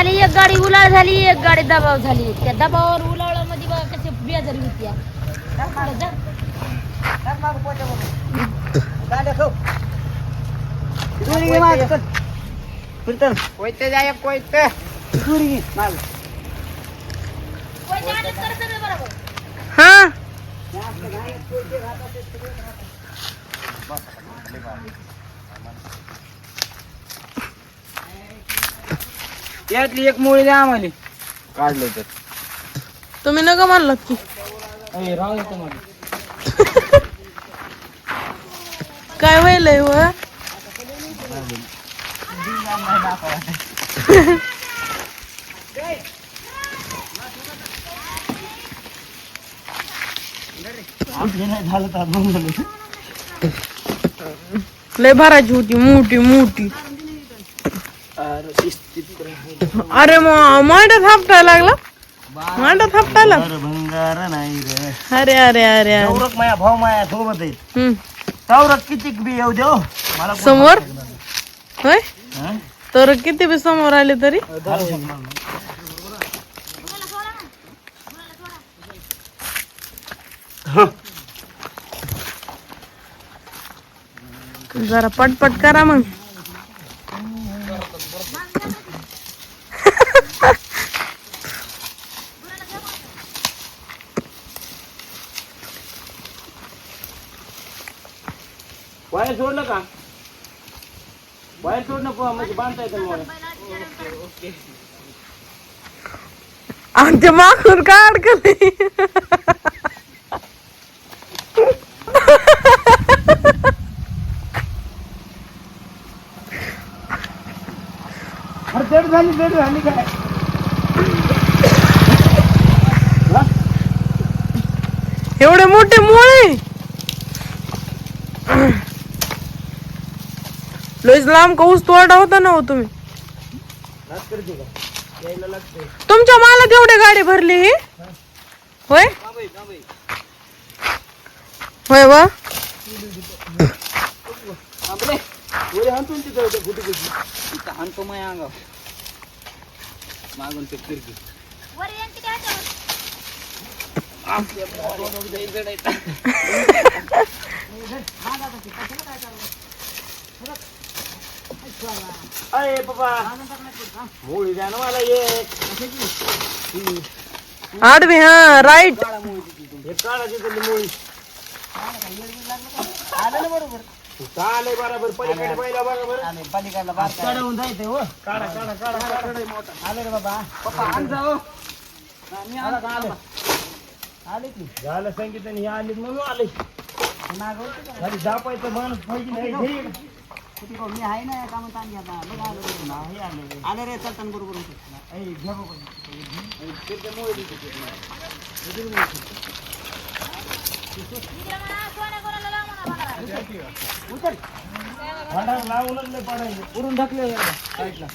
झाली, एक गाडी उलाळ झाली, एक गाडी दबाव झाली. त्या दबावावर उलाळामध्ये बघा कशी बेजारी होती. हा यातली एक मुळी द्या आम्हाला काढलं तर. तुम्ही नका म्हणलात की राहू देतो मला. काय व्हायलंय व लय भरायची होती मोठी मोठी. अरे मांडा थापटायला लागला. मांडा थापटायला भंगार नाही रे. अरे अरे अरे चौरक माया भाऊ माया सोबत आहेत. हम्म चौरक किती बी येऊ देऊ मला कोण समोर होय हं? तर किती बी समोर आले तरी जरा पटपट करा मग. वायर सोडलं का? वायर सोडणं म्हणजे बांधता येतं मला. आमच्या मागून काय अडकले. देड झाली काय? एवढे मोठे मोळे लयच लांब कौस तोडा होता ना हो तुम्ही. तुमच्या मालात एवढी गाडी भरली ही होय होय वा आणतो माया अंगावर मागून ते फिरकी अरे बाबा मुळी द्या ना मला एक आडवी हा राईट काढा तिथली मुळी चालेल बरोबर पलीकडे पहिला बरोबर पलीकडला चढवून जायचंय हो. काढा काढा काढा काढा मोठा आले रे बाबा पप्पा आण जाओ मी आला का आले आले की झालं संगीताने हे आले म्हणून आले खाली दापायचं माणूस पाहिजे नाही मी आहे ना का म्हणता आम्ही आता बघा आले रे चलताना बरोबर घ्या लावूनच नाही पाडायचे उडून ढकले साईडला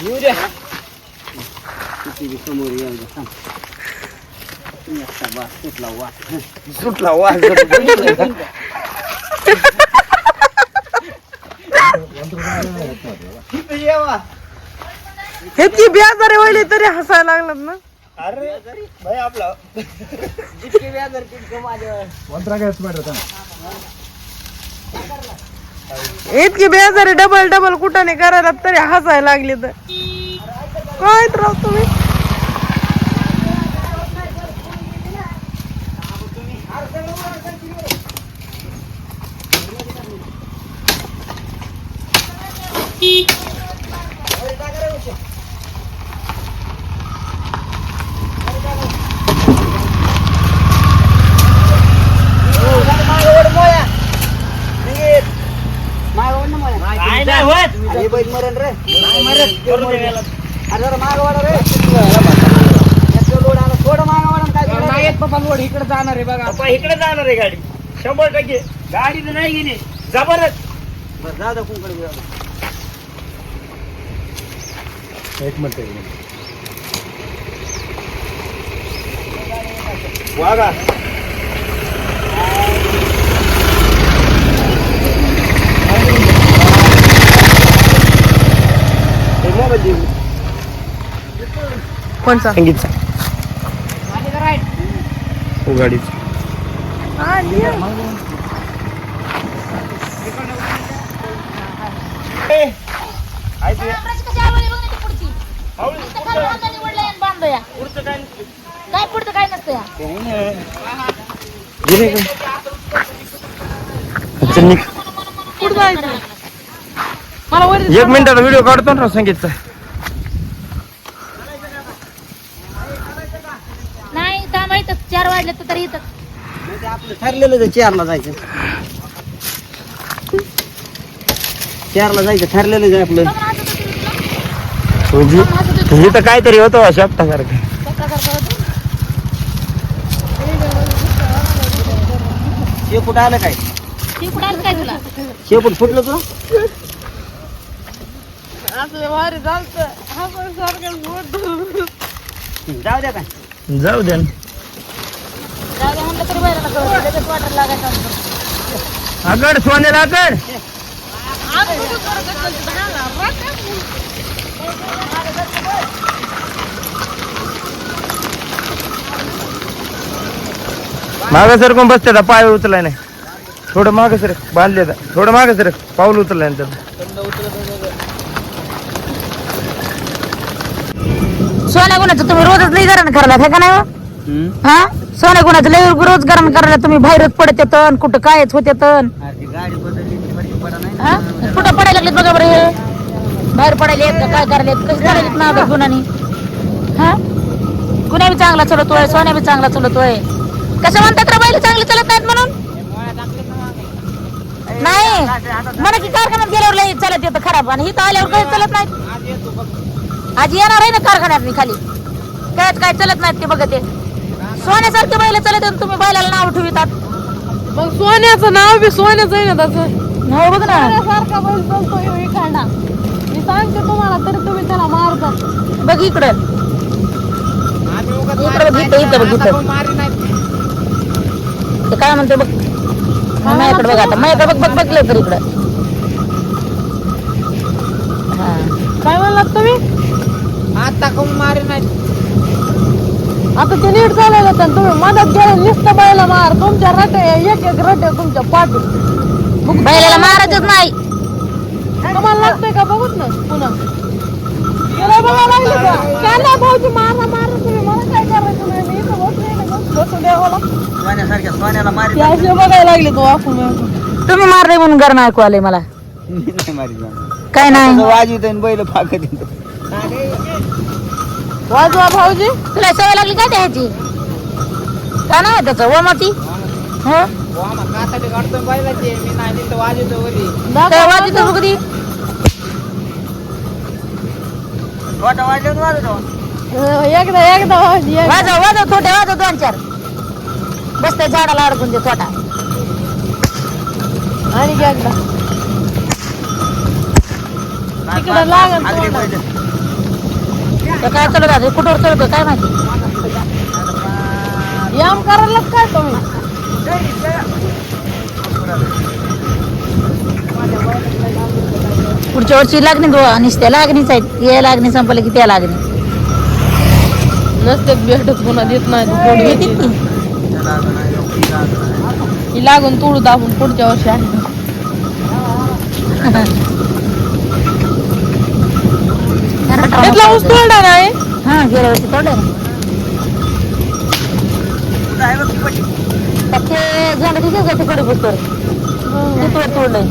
येऊ द्या किती समोर यायला सुटला वास ह्याची ब्याजारे वळली तरी हसायला लागलात ना. अरे भाई आपला जितके व्याजर तितके माझ्यावर इतकी बेजारी डबल डबल कुठाने करायला तरी हसायला लागले तर काय राव तुम्ही. मरण रे अरे मागवाडा रे थोडं मागवाडा काय पप्पा लोड इकडे जाणार आहे बघा पप्पा इकडे जाणार आहे गाडी 100% गाडी तर नाही गेली जबरदस्त बस दादा कोणकडे एक मिनिट वागा मोबाईल कोणचा संगीतचा गाडीचा काय पुढचं काय नसतं या. कुठं जायचं मला वर 1 मिनिटाचा व्हिडिओ काढतो ना संगीतचा. नाही थांबायचं 4 वाजले तर तरी येतात. आपलं ठरलेलं 4ला जायचं. 4ला जायचं ठरलेलं आहे आपलं. तुझी तर काहीतरी होतं शब्दासारखं. शेपूट आलं काय? काय तुला शेपूट फुटलं तू? असलं भारी चालतं जाऊ द्या काय जाऊ द्या जागा म्हणलं तरी बाहेर नका लगेच वाटर लागायचं. आगड सोनेला आगड. मागं सरकून बसते आता पाय उचलाय नाही. थोडं मागं सरक बांधले थोडं मागं सरक पाऊल उचललाय ना त्याचं. सोन्या गुणाचं तुम्ही रोजच लई गरण करायला हे का नाही हो? हा सोन्या गुणाचं लई रोज गरण करायला तुम्ही बाहेरच पडत येतं कुठं कायच होत येतं. कुठं पडायला लागलेत बघा बरं हे बाहेर पडायला येत का काय करायला येत कशी करायला ना आता गुणांनी. हा गुन्हा बी चांगला चलतोय सोन्या बी चांगला चलतोय. कसं म्हणतात रे बैल चांगले चलत नाहीत म्हणून. नाही मला की कारखान्यात गेल्यावर लई चालत येतं खराब आणि इथं आल्यावर काही चालत नाहीत. आज येणार आहे ना कारखान्यात खाली कायच काय चलत नाहीत ते बघा ते सोन्यासारखे बैल चलत येत तुम्ही बैलाला नाव ठेवितात. मग सोन्याचं नाव बी सोन्याचं आहे ना त्याचं. हो बघ ना सारखा बैल चालतो इकडा मी सांगते तुम्हाला तरी तुम्ही त्याला मारतात. बघ इकडं इकडं बघ इथं बघ इथं ते काय म्हणते बघ माझ्याकडे बघ आता माझ्याकडे बघ बघ बघलं तर इकडं. हा काय म्हणलात तुम्ही? आता कोण मारे नाही. आता ते नीट चालायला तर तुम्ही मदत गेला नुसतं बैला मार तुमच्या रटे एक रटे तुमच्या पाठी बैलाला मारायचंच नाही. तुम्हाला लागतंय का बघूत ना पुन्हा गेला बघा लागले का काय नाही भाऊजी मारा मारा तुम्ही मला काय करायचं नाही मी इथं बसले ना बसू द्यावाला सोन्यासारख्या सोन्याला मारे ते असे बघायला लागले तो आपण तुम्ही मारले म्हणून गरण ऐकू आले मला नाही मारी काय नाही. वाजवत बैल फाकत येतो. वाजवा भाऊजी तुला सवय लागली काय द्यायची का नाही त्याचं वमती हो काय वाजतो बघ ती एकदा एकदा भाऊजी वाजव वाजव थोडे वाजव 2-4 बसते झाडाला अडकून दे थोटा आणि एकदा तिकडं लागल काय चालू राहते कुठवर चलतो काय माहिती. याम करायला काय तुम्ही पुढच्या वर्षी लागणी नुसत्या लागणीच आहेत. हे लागणी संपलं की त्या लागणी नसते भेटत पुन्हा देत नाही येतील की ही लागून तोडू दाबून पुढच्या वर्षी आहे. ऊस तोडला नाही हा गेल्या वर्षी तोडलं ते झाड तिथे जाते कडे पुस्तक चितवर तोडलंय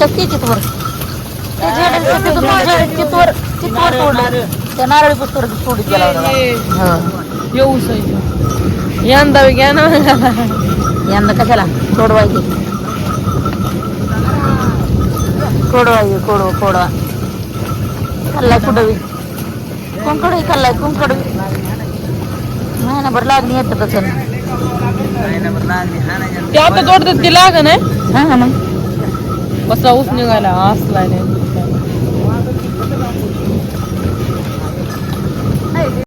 टक्के चितवर ते झाड चितवर चितवर तोडलं त्या नारळी पुस्तक तोडीत गेला येऊ यंदा घ्या ना यंदा कशाला तोडवायचे कोडवायचे कोडवा खाल्लाय कुठं कुंकडही खाल्लाय कुंकड महिनाभर लागणी येतं तसं ते आता तोडतात ती लागण आहे हा मग कसा ऊस निघायला असलाय नाही